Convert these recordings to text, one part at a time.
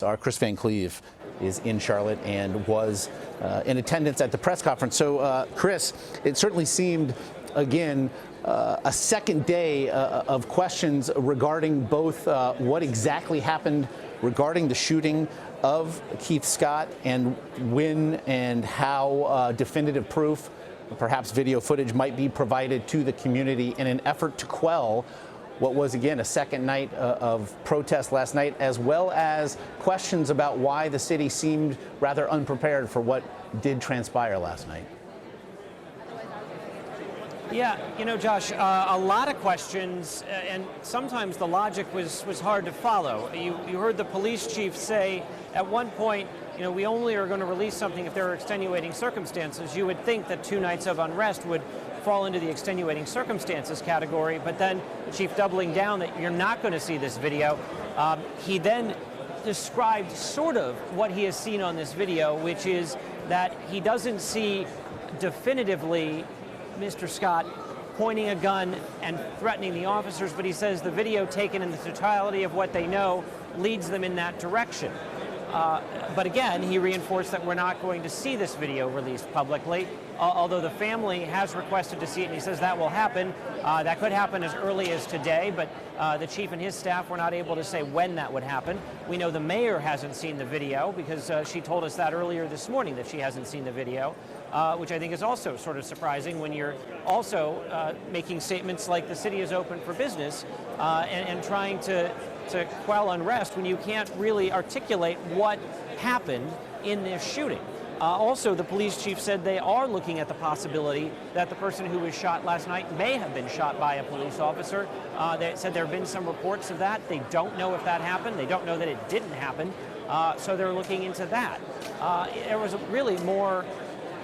Our Kris van Cleave is in Charlotte and was in attendance at the press conference. So, Kris, it certainly seemed, again, a second day of questions regarding both what exactly happened regarding the shooting of Keith Scott and when and how definitive proof, perhaps video footage, might be provided to the community in an effort to quell what was, again, a second night of protest last night, as well as questions about why the city seemed rather unprepared for what did transpire last night. Yeah, you know, Josh, a lot of questions, and sometimes the logic was hard to follow. You heard the police chief say at one point, you know, we only are going to release something if there are extenuating circumstances. You would think that 2 nights of unrest would fall into the extenuating circumstances category, but then the chief doubling down that you're not going to see this video. He then described sort of what he has seen on this video, which is that he doesn't see definitively Mr. Scott pointing a gun and threatening the officers, but he says the video taken in the totality of what they know leads them in that direction. But again, he reinforced that we're not going to see this video released publicly, although the family has requested to see it, and he says that will happen. That could happen as early as today, but the chief and his staff were not able to say when that would happen. We know the mayor hasn't seen the video because she told us that earlier this morning, that she hasn't seen the video, which I think is also sort of surprising when you're also making statements like the city is open for business and trying to quell unrest when you can't really articulate what happened in this shooting. Also, the police chief said they are looking at the possibility that the person who was shot last night may have been shot by a police officer. They said there have been some reports of that. They don't know if that happened. They don't know that it didn't happen. So they're looking into that. There was really more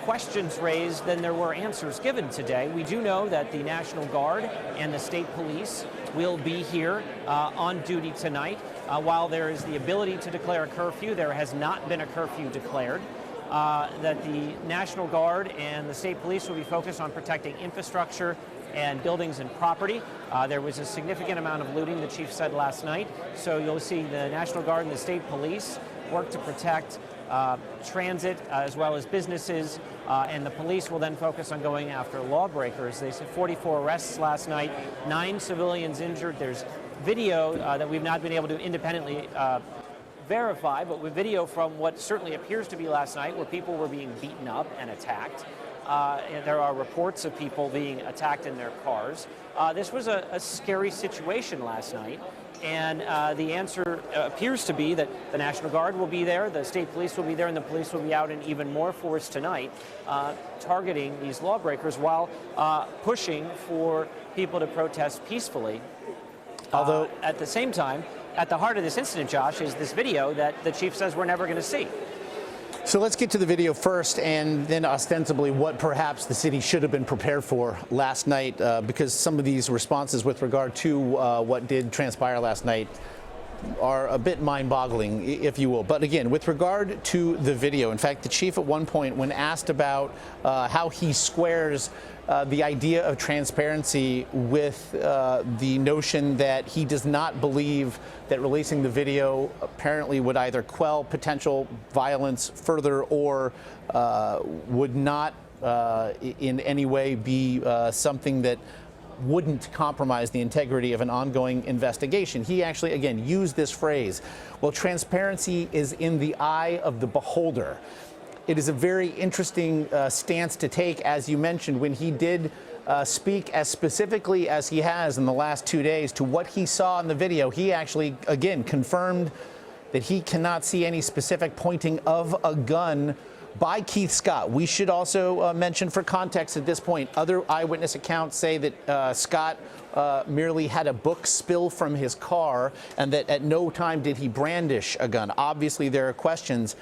questions raised than there were answers given today. We do know that the National Guard and the state police will be here on duty tonight. While there is the ability to declare a curfew, there has not been a curfew declared. That the National Guard and the state police will be focused on protecting infrastructure and buildings and property. There was a significant amount of looting, the chief said last night, so you'll see the National Guard and the state police work to protect transit as well as businesses, and the police will then focus on going after lawbreakers. They said 44 arrests last night, 9 civilians injured. There's video that we've not been able to independently verify, but with video from what certainly appears to be last night, where people were being beaten up and attacked. And there are reports of people being attacked in their cars. This was a scary situation last night, and the answer appears to be that the National Guard will be there, the state police will be there, and the police will be out in even more force tonight, targeting these lawbreakers while pushing for people to protest peacefully. Although, at the same time, at the heart of this incident, Josh, is this video that the chief says we're never going to see. So let's get to the video first, and then ostensibly what perhaps the city should have been prepared for last night, because some of these responses with regard to what did transpire last night are a bit mind-boggling, if you will. But again, with regard to the video, in fact, the chief at one point, when asked about how he squares the idea of transparency with the notion that he does not believe that releasing the video apparently would either quell potential violence further or would not in any way be something that wouldn't compromise the integrity of an ongoing investigation. He actually, again, used this phrase, well, transparency is in the eye of the beholder. It is a very interesting stance to take, as you mentioned, when he did speak as specifically as he has in the last 2 days to what he saw in the video. He actually, again, confirmed that he cannot see any specific pointing of a gun by Keith Scott. We should also mention, for context at this point, other eyewitness accounts say that Scott merely had a book spill from his car and that at no time did he brandish a gun. Obviously, there are questions.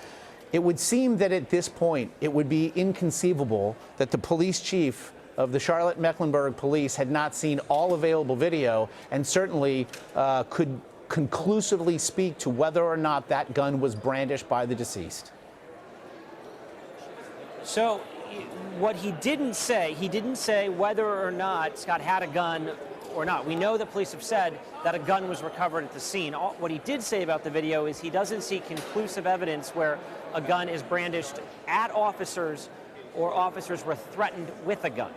It would seem that at this point, it would be inconceivable that the police chief of the Charlotte-Mecklenburg Police had not seen all available video and certainly could conclusively speak to whether or not that gun was brandished by the deceased. So what he didn't say whether or not Scott had a gun or not. We know that police have said that a gun was recovered at the scene. What he did say about the video is he doesn't see conclusive evidence where a gun is brandished at officers or officers were threatened with a gun.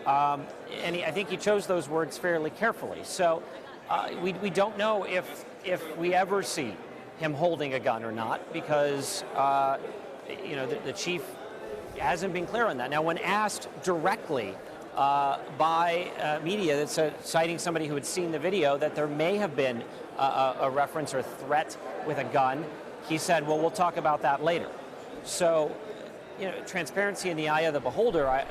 I think he chose those words fairly carefully. So we don't know if we ever see him holding a gun or not, because the chief hasn't been clear on that. Now, when asked directly by media that's citing somebody who had seen the video that there may have been a reference or threat with a gun, he said, well, we'll talk about that later. So, transparency in the eye of the beholder, I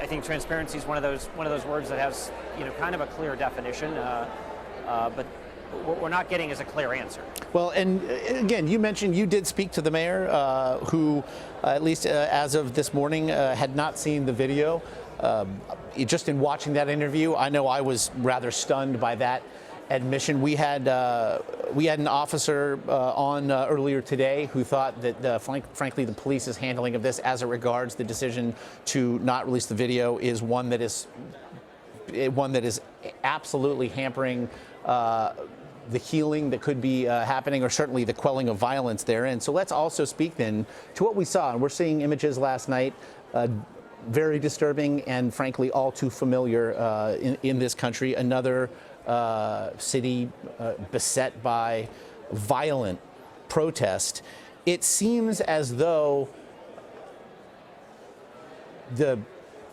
think transparency is one of those words that has, kind of a clear definition, but what we're not getting is a clear answer. Well, and again, you mentioned you did speak to the mayor, who, at least as of this morning, had not seen the video. Just in watching that interview, I know I was rather stunned by that admission. We had an officer on earlier today who thought that, frankly, the police's handling of this, as it regards the decision to not release the video, is one that is absolutely hampering the healing that could be happening, or certainly the quelling of violence therein. So let's also speak then to what we saw. And we're seeing images last night, very disturbing and frankly all too familiar in this country. Another city beset by violent protest. It seems as though the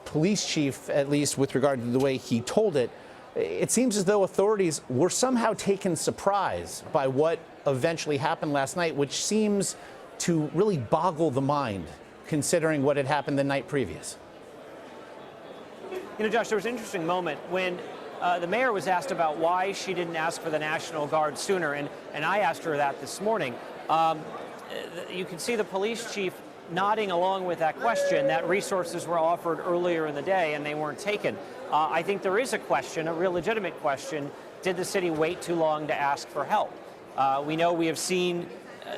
police chief, at least with regard to the way he told it, it seems as though authorities were somehow taken surprise by what eventually happened last night, which seems to really boggle the mind, considering what had happened the night previous. Josh, there was an interesting moment when the mayor was asked about why she didn't ask for the National Guard sooner, and I asked her that this morning. You can see the police chief nodding along with that question, that resources were offered earlier in the day and they weren't taken. I think there is a question, a real legitimate question. Did the city wait too long to ask for help? We know we have seen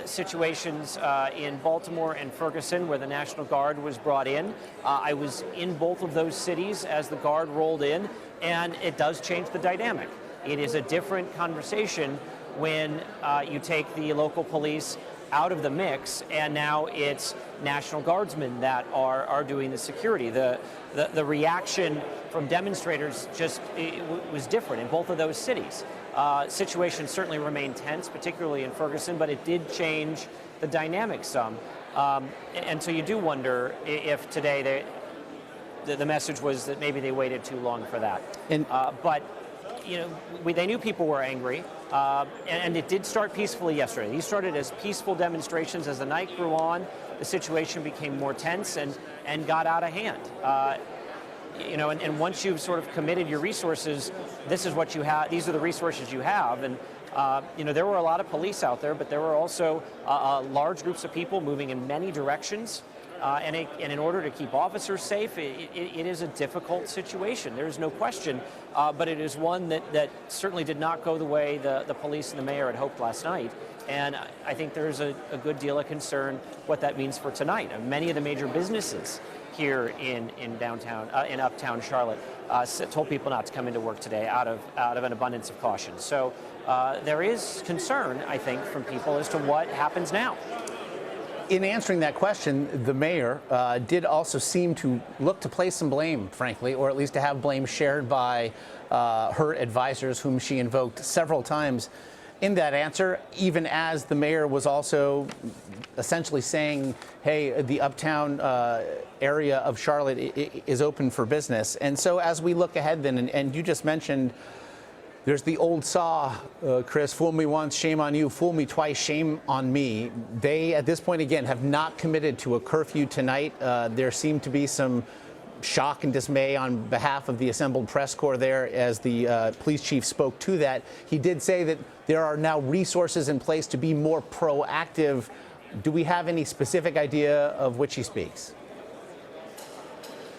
situations in Baltimore and Ferguson where the National Guard was brought in. I was in both of those cities as the Guard rolled in, and it does change the dynamic. It is a different conversation when you take the local police out of the mix, and now it's National Guardsmen that are doing the security. The reaction from demonstrators just was different in both of those cities. Situations certainly remained tense, particularly in Ferguson, but it did change the dynamic some. And so you do wonder if today the message was that maybe they waited too long for that. But they knew people were angry, and it did start peacefully yesterday. These started as peaceful demonstrations. As the night grew on, the situation became more tense and got out of hand. And once you've sort of committed your resources, this is what you have. These are the resources you have. And there were a lot of police out there, but there were also large groups of people moving in many directions. And in order to keep officers safe, it is a difficult situation. There is no question, but it is one that certainly did not go the way the police and the mayor had hoped last night. And I think there's a good deal of concern what that means for tonight. Many of the major businesses here in downtown, in uptown Charlotte, told people not to come into work today out of an abundance of caution. So there is concern, I think, from people as to what happens now. In answering that question, the mayor did also seem to look to place some blame, frankly, or at least to have blame shared by her advisors, whom she invoked several times in that answer, even as the mayor was also essentially saying, hey, the uptown area of Charlotte is open for business. And so as we look ahead then, and you just mentioned, there's the old saw, Kris, fool me once, shame on you, fool me twice, shame on me. They, at this point, again, have not committed to a curfew tonight. There seemed to be some shock and dismay on behalf of the assembled press corps there as the police chief spoke to that. He did say that there are now resources in place to be more proactive. Do we have any specific idea of which he speaks?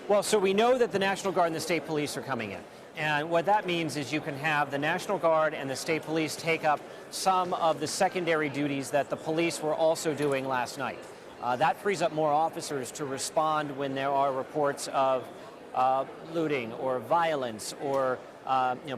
Well, so we know that the National Guard and the state police are coming in. And what that means is you can have the National Guard and the state police take up some of the secondary duties that the police were also doing last night. That frees up more officers to respond when there are reports of looting or violence or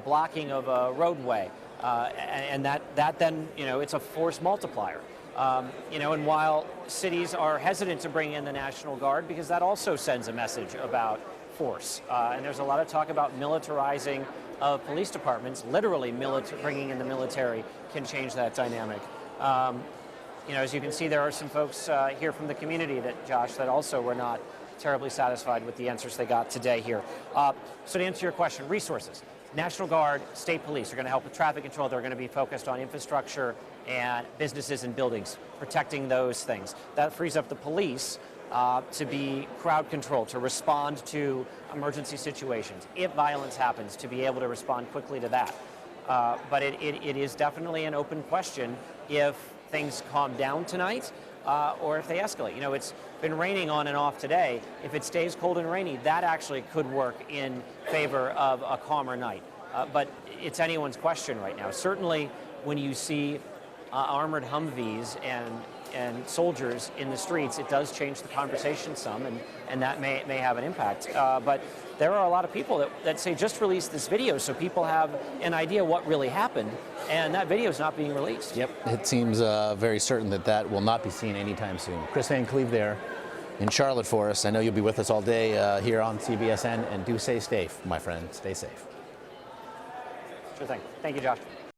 blocking of a roadway, and that then, it's a force multiplier. And while cities are hesitant to bring in the National Guard because that also sends a message about force, and there's a lot of talk about militarizing of police departments, literally bringing in the military can change that dynamic. As you can see, there are some folks here from the community that also were not terribly satisfied with the answers they got today here. So to answer your question, resources. National Guard, state police are going to help with traffic control. They're going to be focused on infrastructure and businesses and buildings, protecting those things. That frees up the police to be crowd control, to respond to emergency situations. If violence happens, to be able to respond quickly to that. But it is definitely an open question if things calm down tonight or if they escalate. It's been raining on and off today. If it stays cold and rainy, that actually could work in favor of a calmer night. But it's anyone's question right now. Certainly when you see armored Humvees and soldiers in the streets, it does change the conversation some, and that may have an impact. But there are a lot of people that say just release this video so people have an idea what really happened, and that video is not being released. Yep, it seems very certain that will not be seen anytime soon. Kris Van Cleave there in Charlotte for us. I know you'll be with us all day here on CBSN, and do stay safe, my friend. Stay safe. Sure thing. Thank you, Josh.